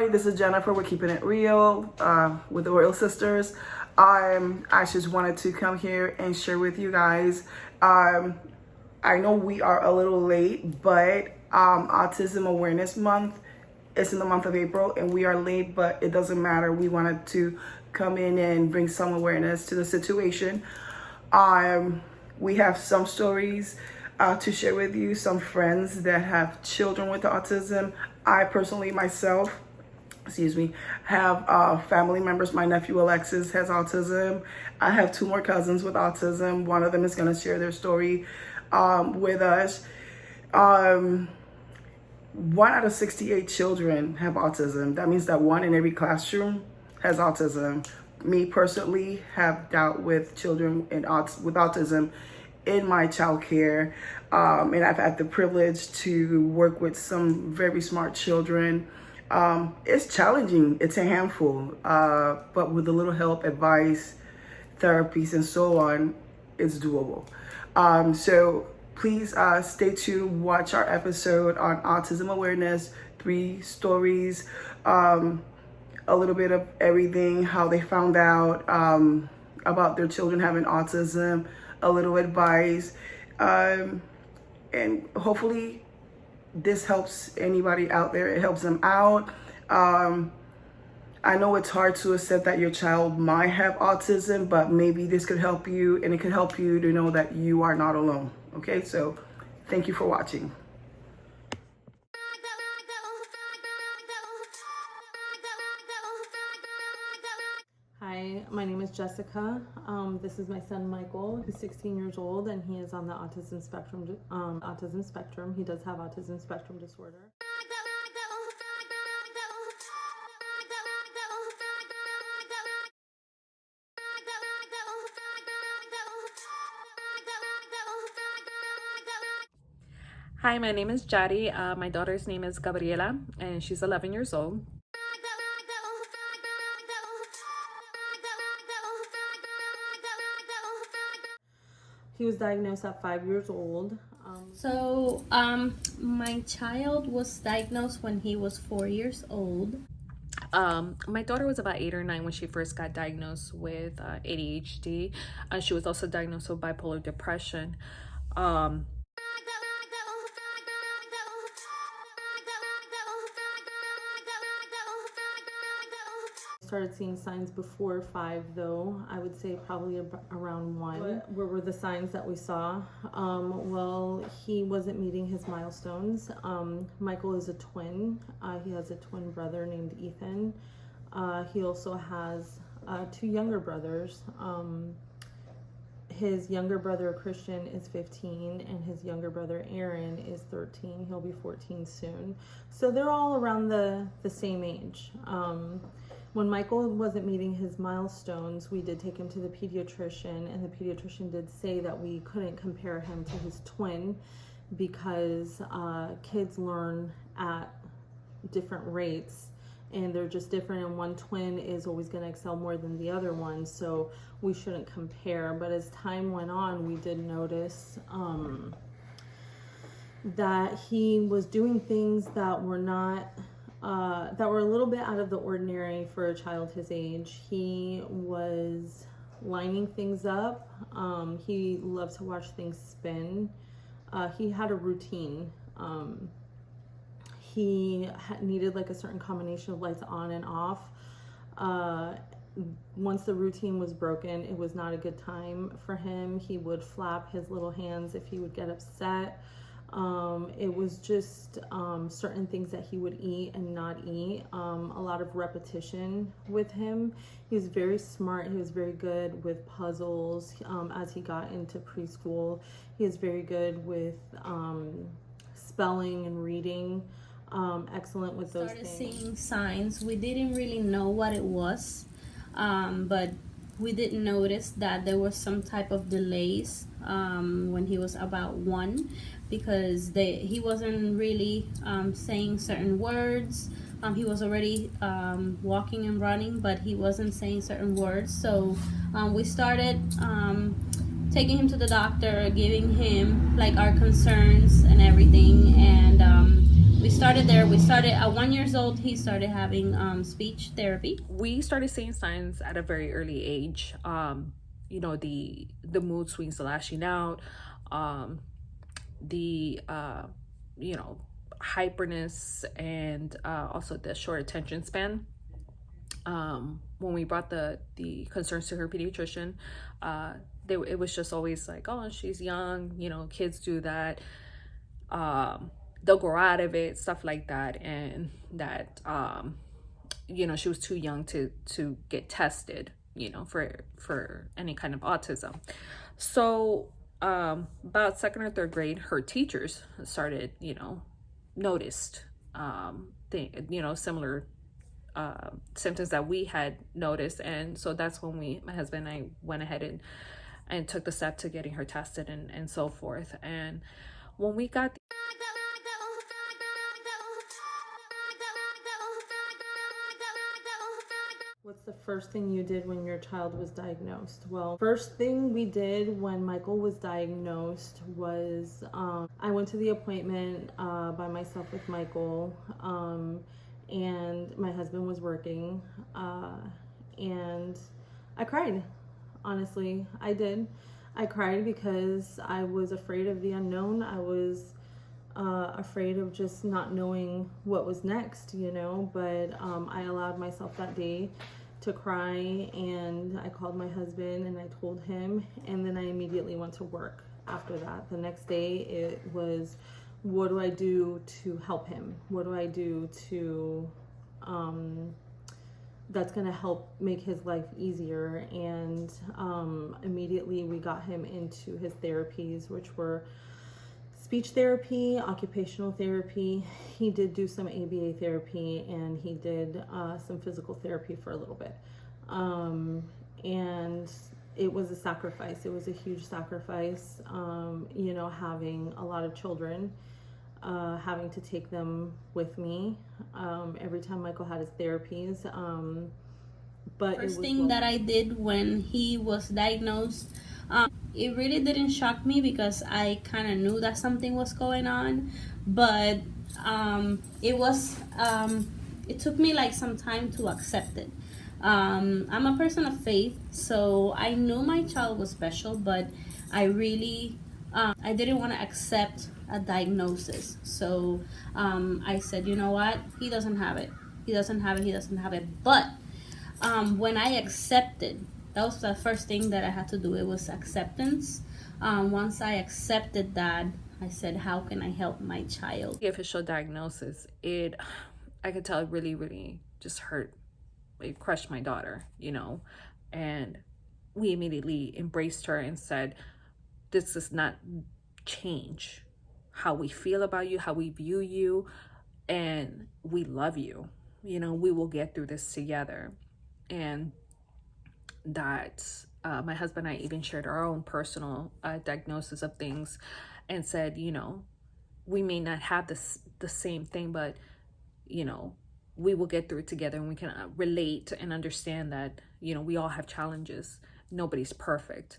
everybody, this is Jennifer. We're keeping it real with the Royal Sisters. I just wanted to come here and share with you guys. I know we are a little late, but Autism Awareness Month is in the month of April, and we are late, but it doesn't matter. We wanted to come in and bring some awareness to the situation. We have some stories to share with you, some friends that have children with autism. I personally myself, have family members. My nephew Alexis has autism. I have 2 more cousins with autism. One of them is going to share their story with us. 1 out of 68 children have autism. That means that 1 in every classroom has autism. Me personally have dealt with children with autism in my childcare, and I've had the privilege to work with some very smart children. It's challenging, it's a handful, but with a little help, advice, therapies, and so on, it's doable. So please stay tuned, watch our episode on Autism Awareness, 3 stories, a little bit of everything, how they found out about their children having autism, a little advice, and hopefully this helps anybody out there. It helps them out. I know it's hard to accept that your child might have autism, but maybe this could help you, and it could help you to know that you are not alone. Okay, so thank you for watching. Hi, my name is Jessica. This is my son Michael. He's 16 years old and he is on the autism spectrum. He does have autism spectrum disorder. Hi, my name is Jari. My daughter's name is Gabriela and she's 11 years old. He was diagnosed at 5 years old. My child was diagnosed when he was 4 years old. My daughter was about 8 or 9 when she first got diagnosed with ADHD. She was also diagnosed with bipolar depression. Started seeing signs before 5 though. I would say probably around 1. What were the signs that we saw? Well, he wasn't meeting his milestones. Michael is a twin. He has a twin brother named Ethan. He also has 2 younger brothers. His younger brother Christian is 15 and his younger brother Aaron is 13. He'll be 14 soon. So they're all around the same age. When Michael wasn't meeting his milestones, we did take him to the pediatrician, and the pediatrician did say that we couldn't compare him to his twin because kids learn at different rates and they're just different, and one twin is always going to excel more than the other one, so we shouldn't compare. But as time went on, we did notice that he was doing things that were not that were a little bit out of the ordinary for a child his age. He was lining things up. He loved to watch things spin. He had a routine. He needed like a certain combination of lights on and off. Once the routine was broken, it was not a good time for him. He would flap his little hands if he would get upset. It was just certain things that he would eat and not eat. A lot of repetition with him. He was very smart. He was very good with puzzles. As he got into preschool, he was very good with spelling and reading. Excellent with those things. Started seeing signs. We didn't really know what it was, but we did notice that there was some type of delays when he was about 1, because he wasn't really saying certain words. He was already walking and running, but he wasn't saying certain words. So we started taking him to the doctor, giving him like our concerns and everything, and we started there. We started at 1 year old. He started having speech therapy. We started seeing signs at a very early age. You know, the mood swings, the lashing out, the you know, hyperness, and also the short attention span. When we brought the concerns to her pediatrician, it was just always like, oh, she's young, you know, kids do that. They'll grow out of it, stuff like that, and that you know, she was too young to get tested, you know, for any kind of autism. So about second or third grade, her teachers started, you know, noticed you know, similar symptoms that we had noticed. And so that's when my husband and I went ahead and took the step to getting her tested and so forth. And when we got What's the first thing you did when your child was diagnosed? Well, first thing we did when Michael was diagnosed was I went to the appointment by myself with Michael, and my husband was working, and I cried. Honestly, I did. I cried because I was afraid of the unknown. I was afraid of just not knowing what was next, you know, but I allowed myself that day to cry, and I called my husband and I told him, and then I immediately went to work after that. The next day it was, what do I do to help him? What do I do to that's going to help make his life easier? And immediately we got him into his therapies, which were speech therapy, occupational therapy. He did do some ABA therapy, and he did some physical therapy for a little bit. And it was a sacrifice. It was a huge sacrifice, you know, having a lot of children, having to take them with me every time Michael had his therapies. But First thing that I did when he was diagnosed, it really didn't shock me because I kind of knew that something was going on, but it took me like some time to accept it. I'm a person of faith, so I knew my child was special, but I really I didn't want to accept a diagnosis. So I said, you know what, he doesn't have it. He doesn't have it. He doesn't have it. But when I accepted, that was the first thing that I had to do. It was acceptance. Once I accepted that, I said, how can I help my child? the official diagnosis, I could tell it really, really just hurt. It crushed my daughter, you know, and we immediately embraced her and said, this does not change how we feel about you, how we view you, and we love you. You know, we will get through this together. And that my husband and I even shared our own personal diagnosis of things and said, you know, we may not have the same thing, but, you know, we will get through it together, and we can relate and understand that, you know, we all have challenges. Nobody's perfect,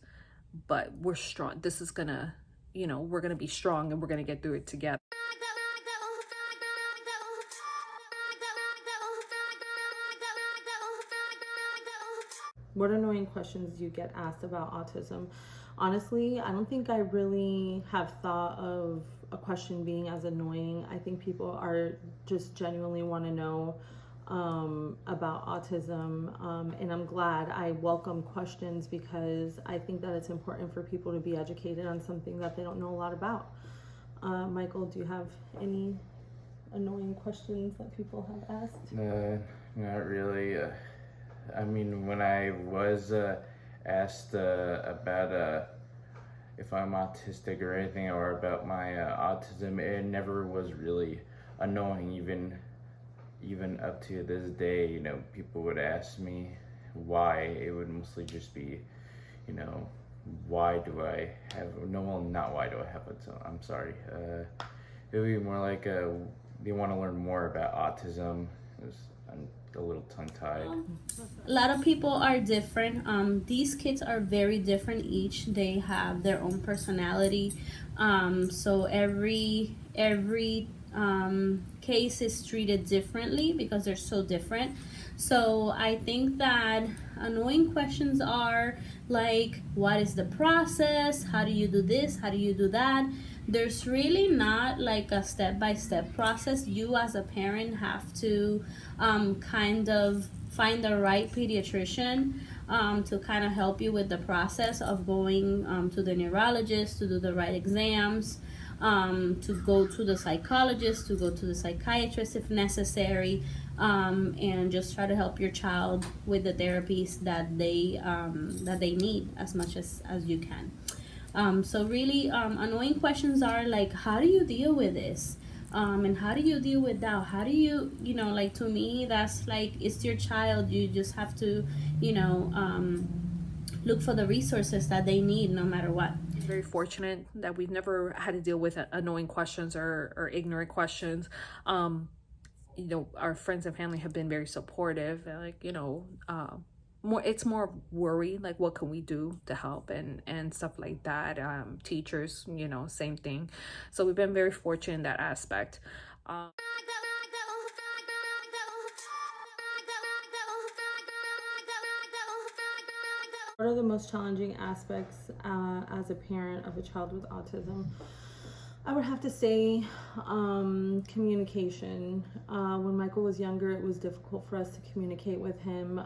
but we're strong. This is gonna, you know, we're gonna be strong, and we're gonna get through it together. What annoying questions do you get asked about autism? Honestly, I don't think I really have thought of a question being as annoying. I think people are just genuinely want to know about autism, and I'm glad. I welcome questions because I think that it's important for people to be educated on something that they don't know a lot about. Michael, do you have any annoying questions that people have asked? Not really. I mean, when I was asked about if I'm autistic or anything, or about my autism, it never was really annoying. Even up to this day, you know, people would ask me why. It would mostly just be, you know, why do I have not why do I have it? So I'm sorry. It would be more like they want to learn more about autism. I'm a little tongue-tied. A lot of people are different. These kids are very different each. They have their own personality. So every case is treated differently because they're so different. So I think that annoying questions are like, what is the process? How do you do this? How do you do that? There's really not like a step-by-step process. You as a parent have to kind of find the right pediatrician to kind of help you with the process of going to the neurologist to do the right exams, to go to the psychologist, to go to the psychiatrist if necessary, and just try to help your child with the therapies that they need as much as you can. So really, annoying questions are like, how do you deal with this? And how do you deal with that? How do you, like, to me, that's like, it's your child. You just have to, look for the resources that they need no matter what. Very fortunate that we've never had to deal with annoying questions or ignorant questions. Our friends and family have been very supportive, like, it's more worry, like what can we do to help and stuff like that. Teachers, same thing. So we've been very fortunate in that aspect. What are the most challenging aspects as a parent of a child with autism? I would have to say communication. When Michael was younger, it was difficult for us to communicate with him,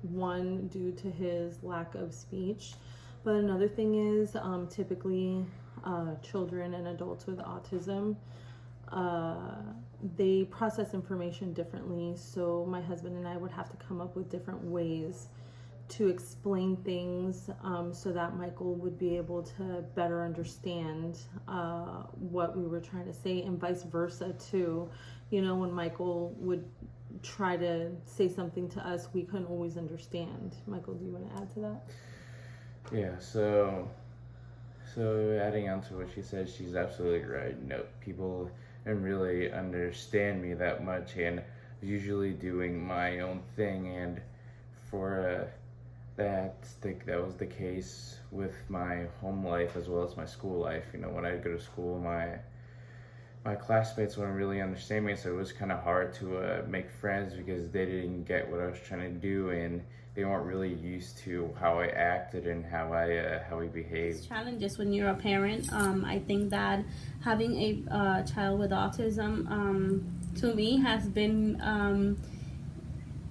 one, due to his lack of speech. But another thing is typically children and adults with autism, they process information differently. So my husband and I would have to come up with different ways to explain things so that Michael would be able to better understand what we were trying to say, and vice versa too. When Michael would try to say something to us, we couldn't always understand. Michael, do you want to add to that? Yeah, so adding on to what she said, she's absolutely right. People don't really understand me that much, and usually doing my own thing, and for that was the case with my home life as well as my school life. When I go to school, my classmates wouldn't really understand me, so it was kind of hard to make friends because they didn't get what I was trying to do, and they weren't really used to how I acted and how I behaved. Challenges when you're a parent. I think that having a child with autism, to me, has been.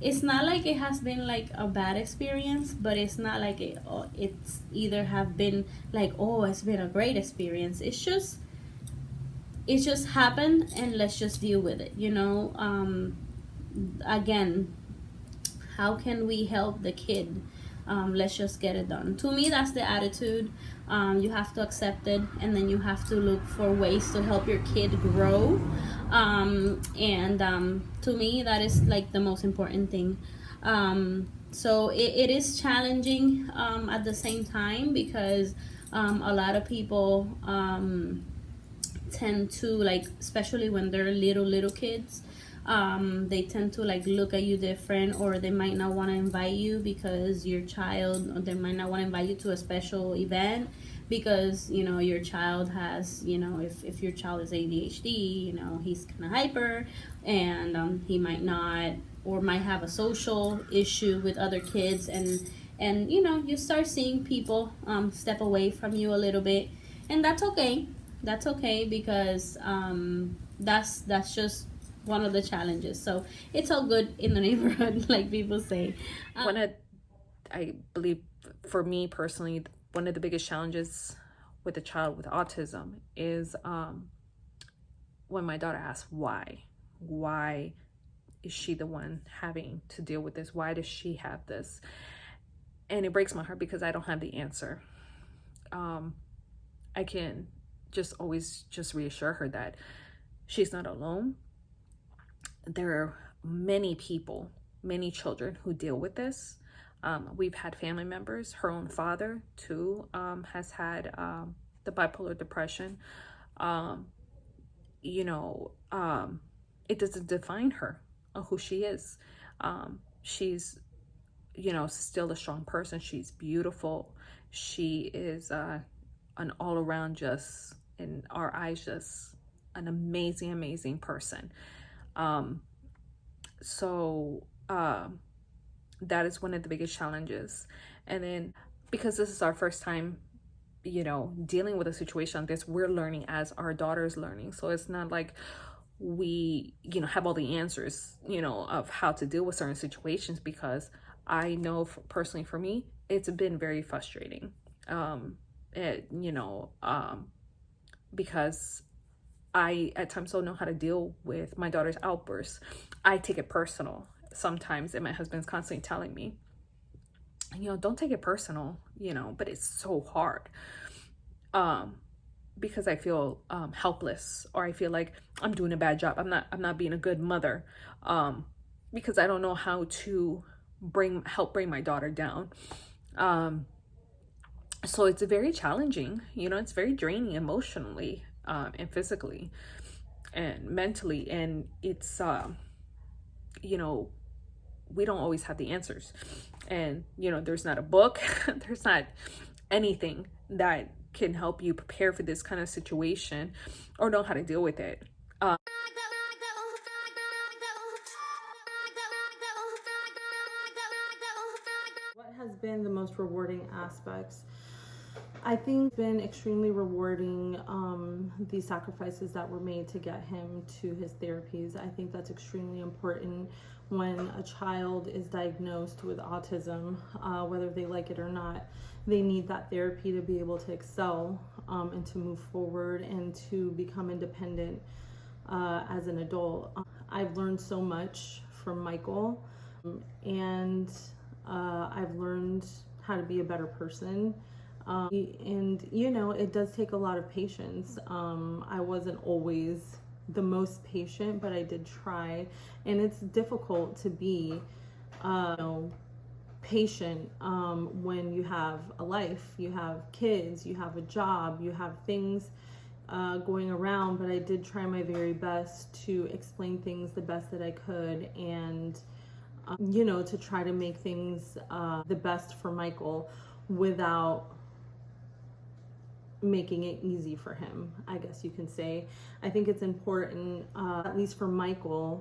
It's not like it has been like a bad experience, but it's not like it's either have been like, oh, it's been a great experience. It's just happened, and let's just deal with it. Again, how can we help the kid? Let's just get it done. To me, that's the attitude. You have to accept it, and then you have to look for ways to help your kid grow. To me, that is like the most important thing. So it is challenging at the same time, because a lot of people tend to, like, especially when they're little kids, they tend to like look at you different, or they might not want to invite you because your child, or they might not want to invite you to a special event because your child has, if your child is ADHD, he's kind of hyper, and he might not, or might have a social issue with other kids, and you start seeing people step away from you a little bit, and that's okay because that's just one of the challenges. So it's all good in the neighborhood, like people say. I believe, for me personally, one of the biggest challenges with a child with autism is when my daughter asks why is she the one having to deal with this? Why does she have this? And it breaks my heart because I don't have the answer. I can just always just reassure her that she's not alone. There are many people, many children who deal with this. We've had family members, her own father too, has had the bipolar depression. It doesn't define her or who she is. She's, still a strong person. She's beautiful. She is an all around, just in our eyes, just an amazing, amazing person. So that is one of the biggest challenges. And then because this is our first time, dealing with a situation like this, we're learning as our daughter's learning. So it's not like we, have all the answers, of how to deal with certain situations, because I know personally for me, it's been very frustrating. It, because I at times don't know how to deal with my daughter's outbursts. I take it personal sometimes, and my husband's constantly telling me, don't take it personal, but it's so hard. Because I feel helpless, or I feel like I'm doing a bad job. I'm not being a good mother, because I don't know how to help bring my daughter down. So it's very challenging. It's very draining emotionally, and physically and mentally, and it's we don't always have the answers, and there's not a book, there's not anything that can help you prepare for this kind of situation or know how to deal with it. What has been the most rewarding aspects? I think it's been extremely rewarding, the sacrifices that were made to get him to his therapies. I think that's extremely important when a child is diagnosed with autism, whether they like it or not. They need that therapy to be able to excel, and to move forward and to become independent as an adult. I've learned so much from Micheal, and I've learned how to be a better person. And it does take a lot of patience. I wasn't always the most patient, but I did try, and it's difficult to be patient when you have a life, you have kids, you have a job, you have things going around. But I did try my very best to explain things the best that I could, and to try to make things the best for Micheal without making it easy for him, I guess you can say. I think it's important, at least for Micheal,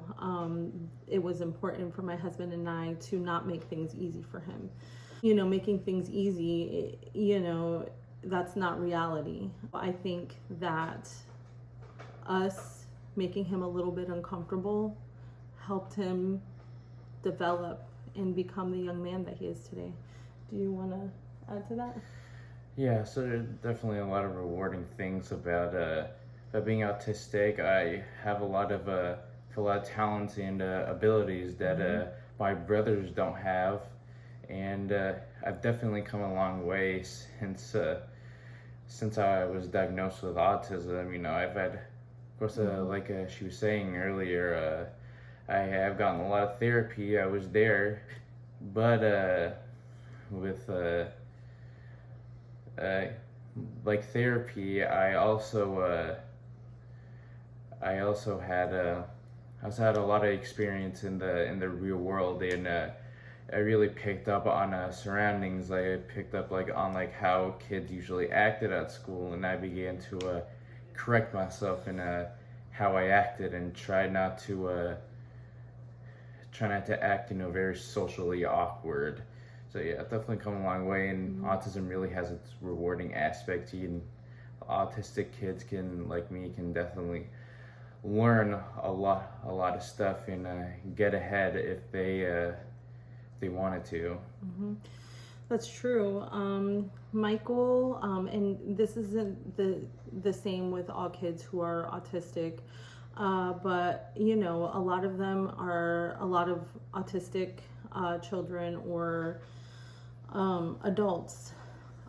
it was important for my husband and I to not make things easy for him. Making things easy, that's not reality. I think that us making him a little bit uncomfortable helped him develop and become the young man that he is today. Do you want to add to that? Yeah, so there's definitely a lot of rewarding things about being autistic. I have a lot of talents and abilities that my brothers don't have, and I've definitely come a long way since I was diagnosed with autism. I've had, of course, like she was saying earlier, I have gotten a lot of therapy. I was there, but with like therapy, I also had a lot of experience in the real world, and I really picked up on surroundings. Like I picked up on how kids usually acted at school, and I began to correct myself in how I acted, and try not to act very socially awkward. So yeah, it's definitely come a long way, and autism really has its rewarding aspect. Autistic kids like me, can definitely learn a lot of stuff and get ahead if they wanted to. Mm-hmm. That's true. Micheal, and this isn't the same with all kids who are autistic, but a lot of them are a lot of autistic children or adults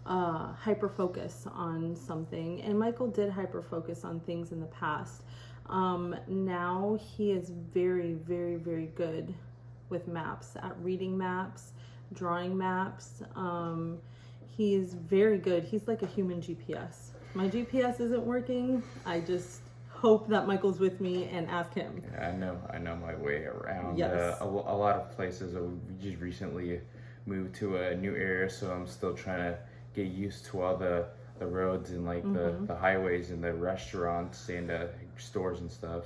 hyper focus on something, and Micheal did hyper focus on things in the past. Now he is very, very, very good with maps, at reading maps, drawing maps. He's very good. He's like a human GPS. My GPS isn't working. I just hope that Michael's with me and ask him. Yeah, I know my way around. Yes. A lot of places. We just recently moved to a new area, so I'm still trying to get used to all the roads and like the highways and the restaurants and stores and stuff,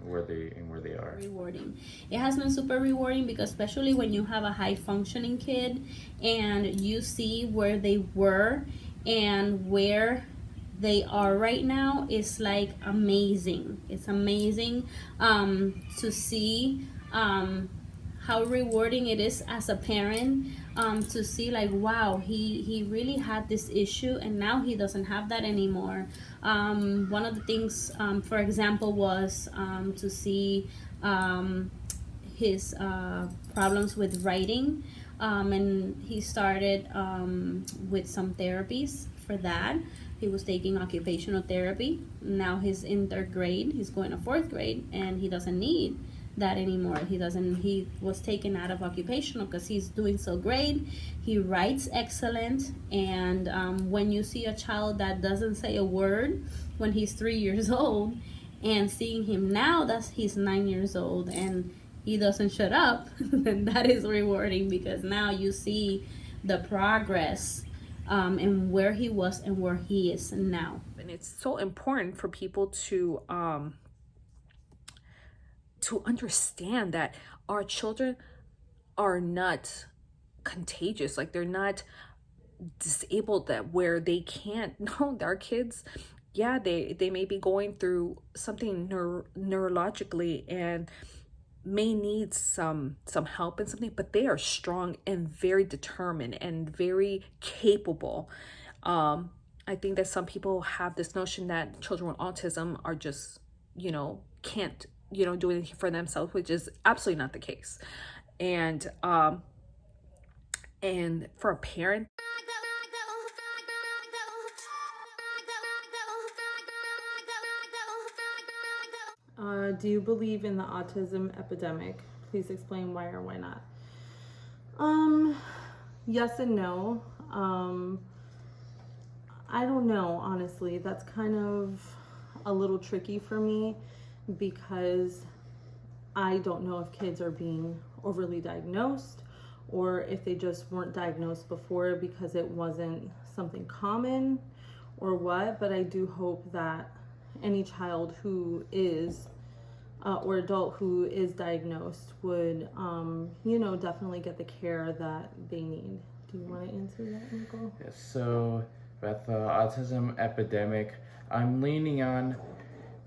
where they are. Rewarding. It has been super rewarding because especially when you have a high functioning kid and you see where they were and where they are right now, it's like amazing. It's amazing to see how rewarding it is as a parent, to see like, wow, he really had this issue and now he doesn't have that anymore. One of the things, for example, was to see his problems with writing, and he started with some therapies for that. He was taking occupational therapy. Now he's in 3rd grade. He's going to 4th grade, and he doesn't need that anymore. He was taken out of occupational because he's doing so great. He writes excellent, and when you see a child that doesn't say a word when he's 3 years old, and seeing him now that he's 9 years old and he doesn't shut up, then that is rewarding because now you see the progress and where he was and where he is now. And it's so important for people to understand that our children are not contagious. Like, they're not disabled that where they can't. No, our kids, yeah, they may be going through something neurologically and may need some help and something, but they are strong and very determined and very capable. I think that some people have this notion that children with autism are just, can't, do anything for themselves, which is absolutely not the case. And for a parent, do you believe in the autism epidemic? Please explain why or why not. Yes and no. I don't know, honestly. That's kind of a little tricky for me because I don't know if kids are being overly diagnosed or if they just weren't diagnosed before because it wasn't something common or what, but I do hope that any child who is or adult who is diagnosed would, definitely get the care that they need. Do you want to answer that, Micheal? Yes, so with the autism epidemic, I'm leaning on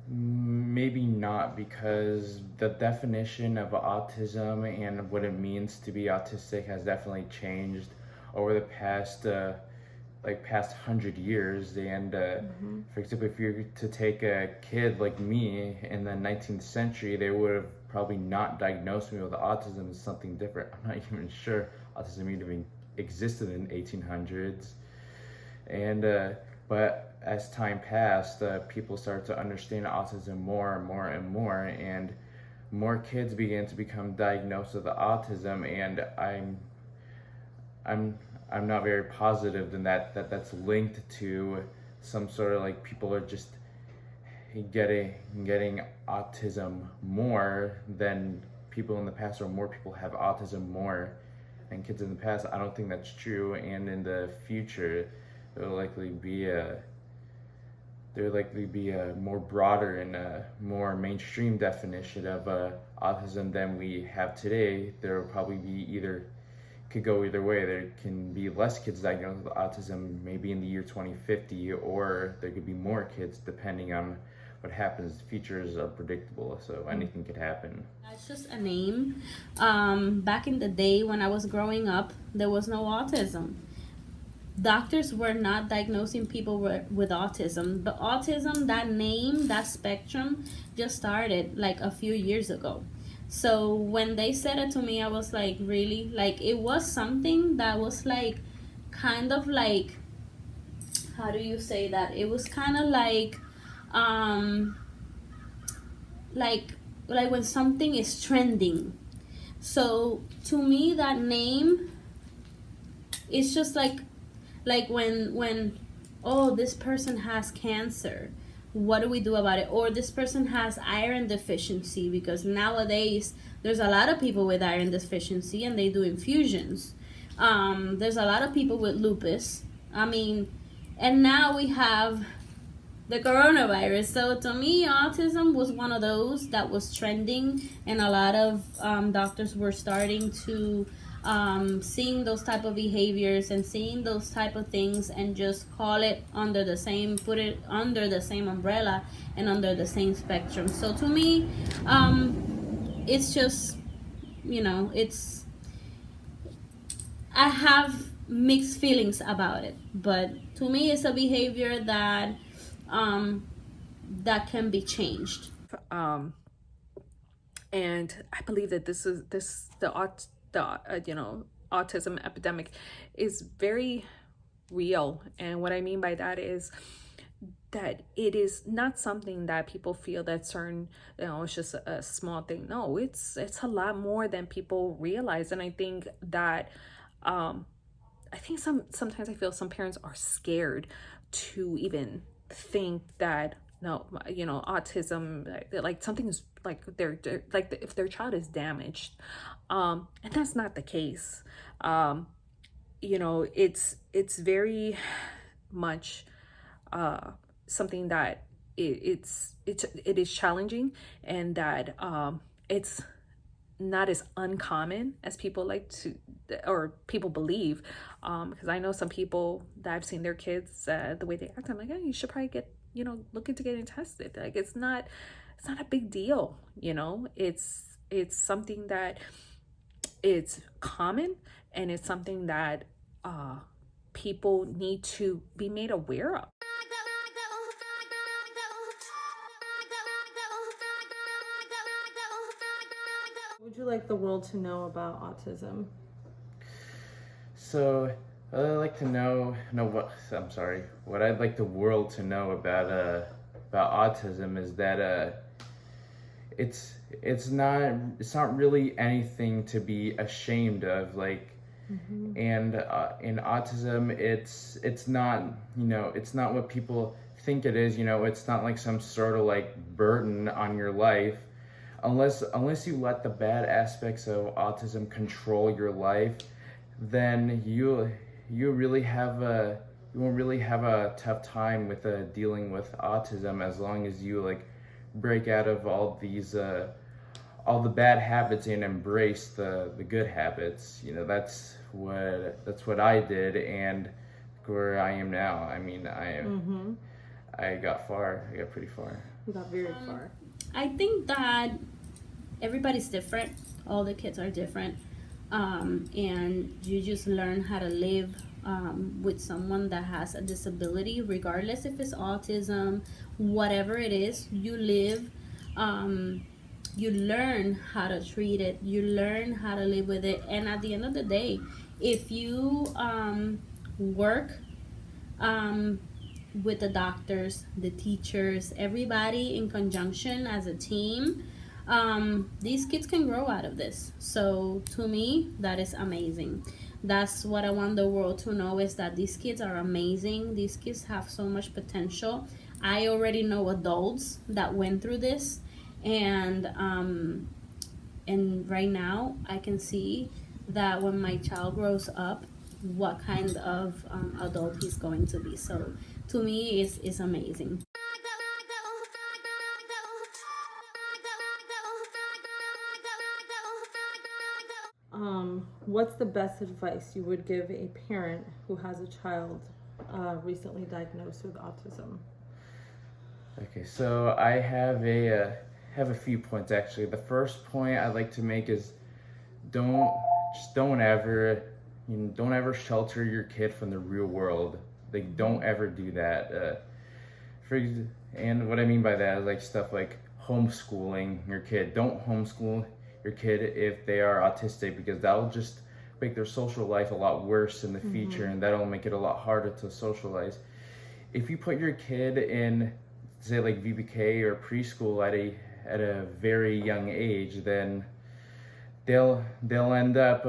maybe not, because the definition of autism and what it means to be autistic has definitely changed over the past 100 years. And for example, if you were to take a kid like me in the 19th century, they would have probably not diagnosed me with autism as something different. I'm not even sure autism even existed in 1800s. And but as time passed, people started to understand autism more and more and more, and more kids began to become diagnosed with autism. And I'm not very positive in that's linked to some sort of like people are just getting autism more than people in the past, or more people have autism more than kids in the past. I don't think that's true, and in the future there will likely be a more broader and a more mainstream definition of autism than we have today. There will probably be could go either way. There can be less kids diagnosed with autism maybe in the year 2050, or there could be more kids depending on what happens. Futures are predictable, so anything could happen. It's just a name. Back in the day when I was growing up, there was no autism. Doctors were not diagnosing people with autism. But autism, that name, that spectrum, just started like a few years ago. So when they said it to me, I was like, really? Like, it was something that was like, kind of like, how do you say that? It was kind of like when something is trending. So to me, that name is just like when oh, this person has cancer, what do we do about it? Or this person has iron deficiency, because nowadays there's a lot of people with iron deficiency and they do infusions. There's a lot of people with lupus. I mean, And now we have the coronavirus. So to me, autism was one of those that was trending, and a lot of doctors were starting to seeing those type of behaviors and seeing those type of things and just call it under the same, put it under the same umbrella and under the same spectrum. So to me, it's just, it's, I have mixed feelings about it, but to me, it's a behavior that that can be changed. And I believe that the autism epidemic is very real. And what I mean by that is that it is not something that people feel that certain, it's just a small thing. No, it's a lot more than people realize. And I think that sometimes I feel some parents are scared to even think that, no, autism, like something is like they're like if their child is damaged, and that's not the case. It's very much something that it is challenging, and that it's not as uncommon as people like to, or people believe, because I know some people that I've seen their kids, the way they act, I'm like, oh, you should probably get, look into getting tested. Like, it's not a big deal. It's something that it's common, and it's something that people need to be made aware of. What would you like the world to know about autism? So I'd like to what I'd like the world to know about autism is that it's not really anything to be ashamed of, like. Mm-hmm. And in autism, it's not, it's not what people think it is. It's not like some sort of like burden on your life, unless you let the bad aspects of autism control your life. Then you won't really have a tough time with dealing with autism, as long as you like break out of all the bad habits and embrace the good habits. That's what I did, and where I am now. I mean, I got pretty far. You got very far. I think that everybody's different. All the kids are different. And you just learn how to live with someone that has a disability, regardless if it's autism, whatever it is. You live, you learn how to treat it, you learn how to live with it, and at the end of the day, if you work with the doctors, the teachers, everybody in conjunction as a team, these kids can grow out of this. So to me, that is amazing. That's what I want the world to know, is that these kids are amazing. These kids have so much potential. I already know adults that went through this, and right now I can see that when my child grows up, what kind of adult he's going to be. So to me, it's amazing. What's the best advice you would give a parent who has a child recently diagnosed with autism? Okay, so I have a few points actually. The first point I'd like to make is don't ever shelter your kid from the real world. Like, don't ever do that. And what I mean by that is like stuff like homeschooling your kid. Don't homeschool your kid if they are autistic, because that'll just make their social life a lot worse in the future, and that'll make it a lot harder to socialize. If you put your kid in, say, like VBK or preschool at a very young age, then they'll end up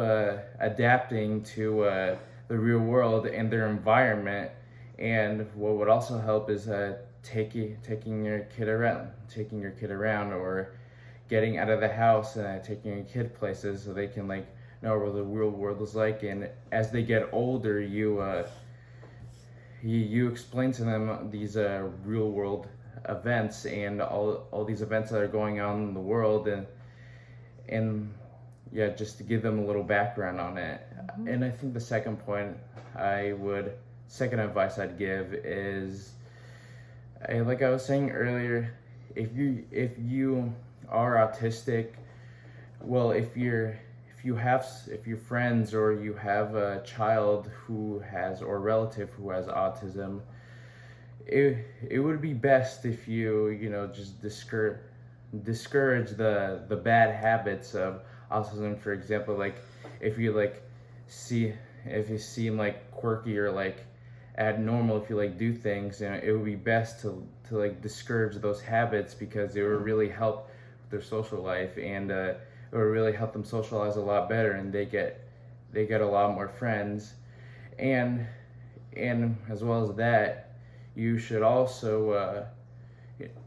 adapting to the real world and their environment. And what would also help is taking your kid around, or getting out of the house and taking your kid places so they can like know what the real world is like. And as they get older, you you explain to them these real world events and all these events that are going on in the world, and yeah, just to give them a little background on it. And I think the second advice I'd give is, like I was saying earlier, if you are autistic, well, if you're friends or you have a child who has, or a relative who has autism, it would be best if you just discourage the bad habits of autism. For example, like if you seem like quirky or like abnormal, if you like do things, it would be best to like discourage those habits, because it would really help their social life, and it would really help them socialize a lot better, and they get a lot more friends. And as well as that, you should also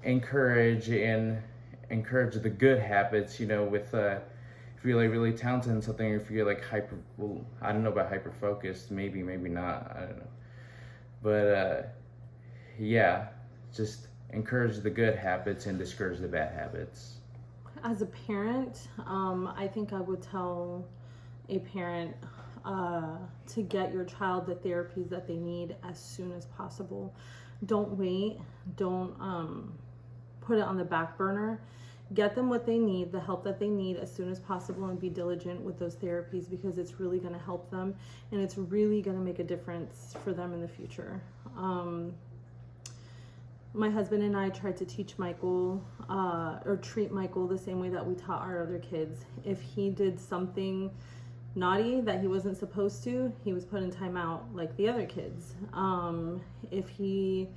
encourage the good habits, with if you're like really talented in something, if you're like I don't know about hyper focused, maybe not, I don't know, but yeah, just encourage the good habits and discourage the bad habits. As a parent, I think I would tell a parent to get your child the therapies that they need as soon as possible. Don't wait. Don't put it on the back burner. Get them what they need, the help that they need as soon as possible, and be diligent with those therapies, because it's really going to help them, and it's really going to make a difference for them in the future. My husband and I tried to teach Micheal or treat Micheal the same way that we taught our other kids. If he did something naughty that he wasn't supposed to, he was put in timeout like the other kids. If he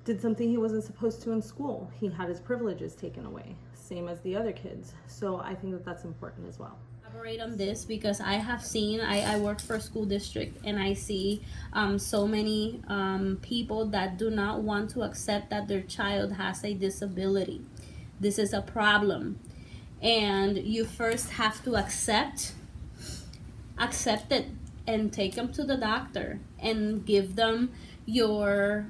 did something he wasn't supposed to in school, he had his privileges taken away, same as the other kids. So I think that that's important as well. Elaborate on this, because I have seen, I work for a school district, and I see so many people that do not want to accept that their child has a disability. This is a problem, and you first have to accept it and take them to the doctor and give them your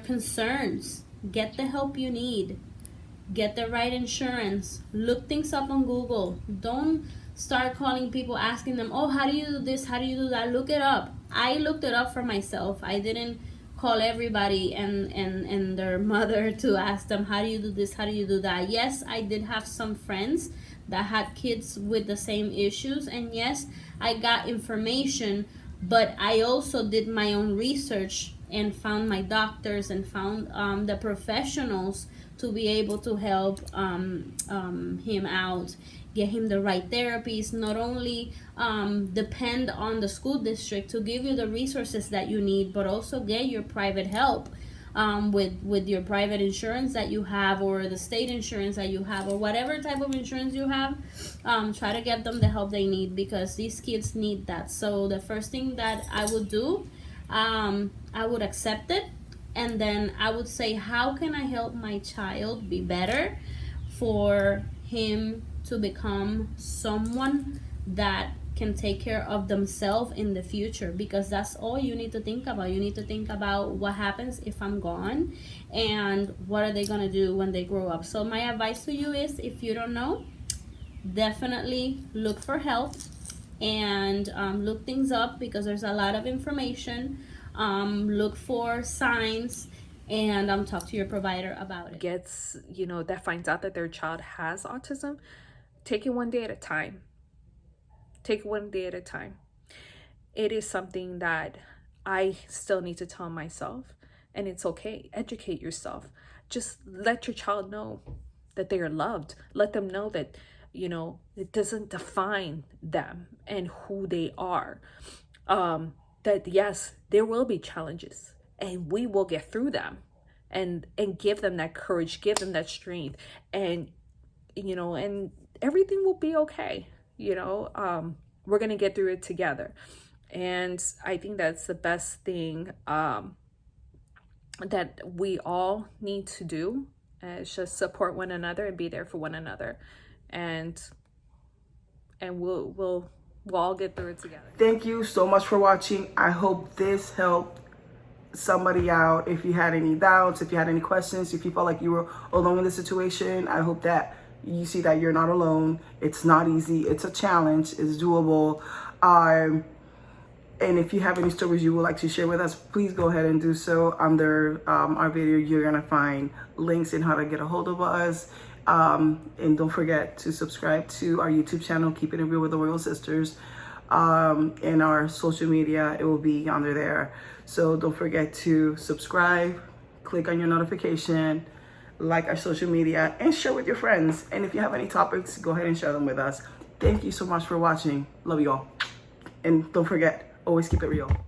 concerns. Get the help you need. Get the right insurance. Look things up on Google. Don't start calling people asking them, oh, how do you do this? How do you do that? Look it up. I looked it up for myself. I didn't call everybody and their mother to ask them, how do you do this? How do you do that? Yes, I did have some friends that had kids with the same issues, and yes, I got information, but I also did my own research and found my doctors and found the professionals to be able to help him out, get him the right therapies. Not only depend on the school district to give you the resources that you need, but also get your private help with your private insurance that you have, or the state insurance that you have, or whatever type of insurance you have. Try to get them the help they need, because these kids need that. So the first thing that I would do, I would accept it, and then I would say, how can I help my child be better for him to become someone that can take care of themselves in the future? Because that's all you need to think about. You need to think about what happens if I'm gone, and what are they gonna do when they grow up. So my advice to you is, if you don't know, definitely look for help, and look things up, because there's a lot of information. Look for signs, and talk to your provider about it. That finds out that their child has autism, take it one day at a time. Take it one day at a time. It is something that I still need to tell myself, and it's okay. Educate yourself. Just let your child know that they are loved. Let them know that, it doesn't define them and who they are. That yes, there will be challenges, and we will get through them, and give them that courage, give them that strength, and and everything will be okay. We're gonna get through it together, and I think that's the best thing that we all need to do, is just support one another and be there for one another, and we'll all get through it together. Thank you so much for watching. I hope this helped somebody out. If you had any doubts, if you had any questions, if you felt like you were alone in the situation, I hope that you see that you're not alone. It's not easy. It's a challenge. It's doable. And if you have any stories you would like to share with us, please go ahead and do so. Under our video, you're going to find links in how to get a hold of us. And don't forget to subscribe to our YouTube channel, Keeping It Real with the Royal Sisters. In our social media, it will be under there. So don't forget to subscribe, click on your notification, like our social media, and share with your friends. And if you have any topics, go ahead and share them with us. Thank you so much for watching. Love you all. And don't forget, always keep it real.